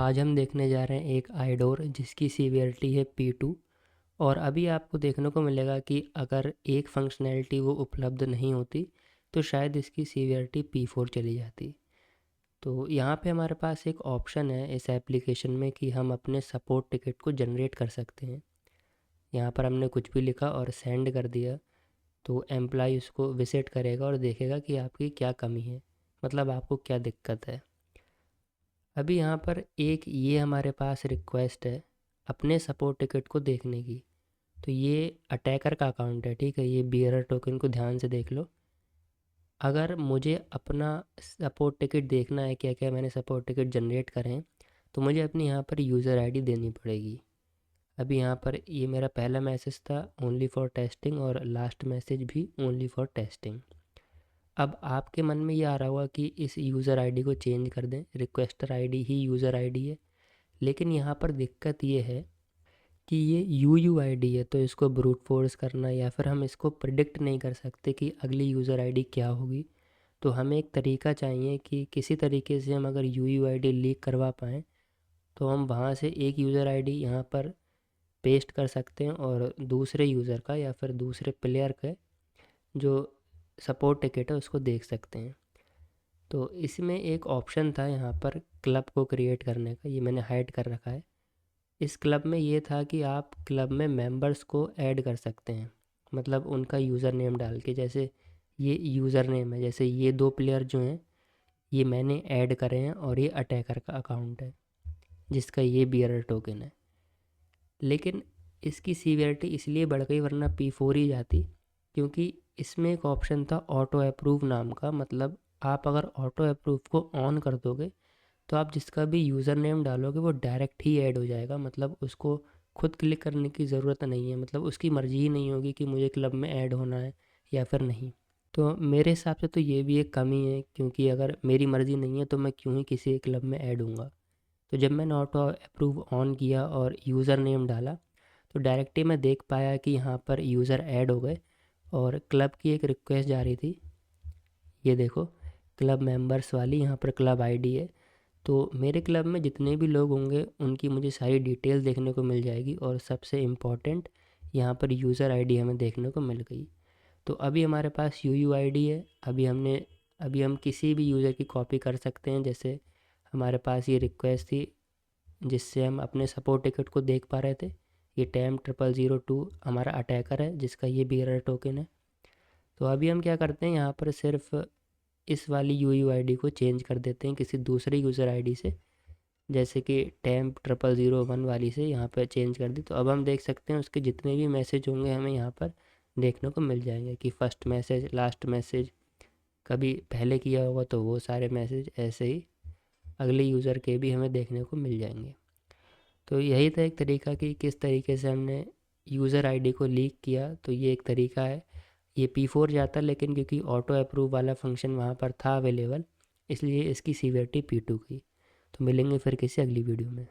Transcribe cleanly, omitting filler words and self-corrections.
आज हम देखने जा रहे हैं एक आइडोर जिसकी सीवियरिटी है P2। और अभी आपको देखने को मिलेगा कि अगर एक फंक्शनैलिटी वो उपलब्ध नहीं होती तो शायद इसकी सीवियरिटी P4 चली जाती। तो यहाँ पे हमारे पास एक ऑप्शन है इस एप्लीकेशन में कि हम अपने सपोर्ट टिकट को जनरेट कर सकते हैं। यहाँ पर हमने कुछ भी लिखा और सेंड कर दिया तो एम्प्लॉय उसको विजिट करेगा और देखेगा कि आपकी क्या कमी है, मतलब आपको क्या दिक्कत है। अभी यहाँ पर एक ये हमारे पास रिक्वेस्ट है अपने सपोर्ट टिकट को देखने की। तो ये अटैकर का अकाउंट है, ठीक है। ये बियरर टोकन को ध्यान से देख लो। अगर मुझे अपना सपोर्ट टिकट देखना है, क्या क्या मैंने सपोर्ट टिकट जनरेट करे हैं, तो मुझे अपनी यहाँ पर यूज़र आईडी देनी पड़ेगी। अभी यहाँ पर ये मेरा पहला मैसेज था ओनली फॉर टेस्टिंग और लास्ट मैसेज भी ओनली फॉर टेस्टिंग। अब आपके मन में ये आ रहा होगा कि इस यूज़र आईडी को चेंज कर दें, रिक्वेस्टर आईडी ही यूज़र आईडी है। लेकिन यहाँ पर दिक्कत ये है कि ये UUID है, तो इसको ब्रूट फोर्स करना या फिर हम इसको प्रिडिक्ट नहीं कर सकते कि अगली यूज़र आईडी क्या होगी। तो हमें एक तरीका चाहिए कि किसी तरीके से हम अगर UUID लीक करवा पाएँ तो हम वहाँ से एक यूज़र आईडी यहाँ पर पेस्ट कर सकते हैं और दूसरे यूज़र का या फिर दूसरे प्लेयर का जो सपोर्ट टिकट है उसको देख सकते हैं। तो इसमें एक ऑप्शन था यहाँ पर क्लब को क्रिएट करने का, ये मैंने हाइड कर रखा है। इस क्लब में ये था कि आप क्लब में मेंबर्स को ऐड कर सकते हैं, मतलब उनका यूज़र नेम डाल के। जैसे ये यूज़र नेम है, जैसे ये दो प्लेयर जो हैं ये मैंने ऐड करे हैं और ये अटैकर का अकाउंट है जिसका ये बियरर टोकन है। लेकिन इसकी सीवियरिटी इसलिए बढ़ गई, वरना P4 ही जाती, क्योंकि इसमें एक ऑप्शन था ऑटो अप्रूव नाम का। मतलब आप अगर ऑटो अप्रूव को ऑन कर दोगे तो आप जिसका भी यूज़र नेम डालोगे वो डायरेक्ट ही ऐड हो जाएगा। मतलब उसको खुद क्लिक करने की ज़रूरत नहीं है, मतलब उसकी मर्ज़ी ही नहीं होगी कि मुझे क्लब में ऐड होना है या फिर नहीं। तो मेरे हिसाब से तो ये भी एक कमी है, क्योंकि अगर मेरी मर्ज़ी नहीं है तो मैं क्यों ही किसी क्लब में ऐड होऊंगा। तो जब मैंने ऑटो अप्रूव ऑन किया और यूज़र नेम डाला तो डायरेक्ट ही मैं देख पाया कि यहाँ पर यूज़र ऐड हो गए और क्लब की एक रिक्वेस्ट जा रही थी। ये देखो क्लब मेंबर्स वाली, यहाँ पर क्लब आईडी है। तो मेरे क्लब में जितने भी लोग होंगे उनकी मुझे सारी डिटेल देखने को मिल जाएगी और सबसे इम्पॉर्टेंट यहाँ पर यूज़र आईडी हमें देखने को मिल गई। तो अभी हमारे पास UUID है। अभी हम किसी भी यूज़र की कॉपी कर सकते हैं। जैसे हमारे पास ये रिक्वेस्ट थी जिससे हम अपने सपोर्ट टिकट को देख पा रहे थे। ये TAM0002 हमारा अटैकर है जिसका ये बियरर टोकन है। तो अभी हम क्या करते हैं, यहाँ पर सिर्फ इस वाली UUID को चेंज कर देते हैं किसी दूसरे यूज़र आईडी से, जैसे कि TAM0001 वाली से यहाँ पर चेंज कर दी। तो अब हम देख सकते हैं उसके जितने भी मैसेज होंगे हमें यहाँ पर देखने को मिल जाएंगे कि फ़र्स्ट मैसेज, लास्ट मैसेज, कभी पहले किया होगा तो वो सारे मैसेज, ऐसे ही अगले यूज़र के भी हमें देखने को मिल जाएंगे। तो यही था एक तरीका कि किस तरीके से हमने यूज़र आईडी को लीक किया। तो ये एक तरीका है। ये P4 जाता, लेकिन क्योंकि ऑटो अप्रूव वाला फंक्शन वहाँ पर था अवेलेबल, इसलिए इसकी सीवियरिटी P2 की। तो मिलेंगे फिर किसी अगली वीडियो में।